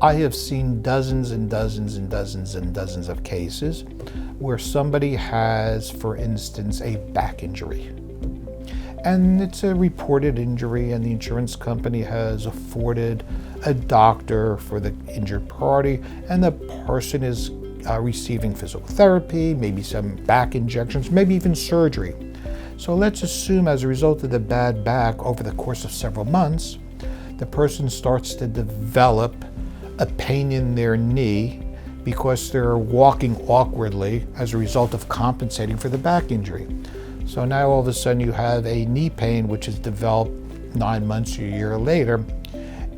I have seen dozens and dozens and dozens and dozens of cases where somebody has, for instance, a back injury. And it's a reported injury, and the insurance company has afforded a doctor for the injured party, and the person is receiving physical therapy, maybe some back injections, maybe even surgery. So let's assume as a result of the bad back over the course of several months, the person starts to develop a pain in their knee because they're walking awkwardly as a result of compensating for the back injury. So now all of a sudden you have a knee pain which has developed 9 months or a year later.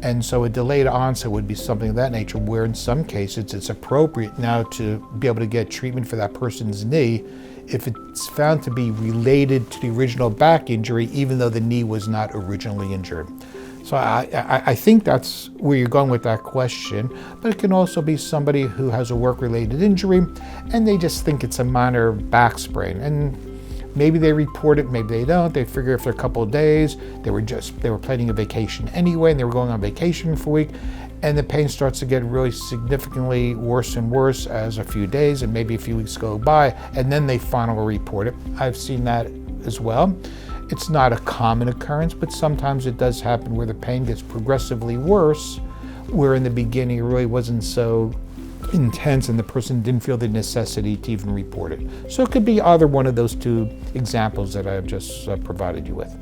And so a delayed onset would be something of that nature, where in some cases it's appropriate now to be able to get treatment for that person's knee if it's found to be related to the original back injury, even though the knee was not originally injured. So I think that's where you're going with that question, but it can also be somebody who has a work-related injury and they just think it's a minor back sprain. And maybe they report it, maybe they don't. They figure after a couple of days, they were planning a vacation anyway, and they were going on vacation for a week, and the pain starts to get really significantly worse and worse as a few days and maybe a few weeks go by, and then they finally report it. I've seen that as well. It's not a common occurrence, but sometimes it does happen where the pain gets progressively worse, where in the beginning it really wasn't so intense and the person didn't feel the necessity to even report it. So it could be either one of those two examples that I've just provided you with.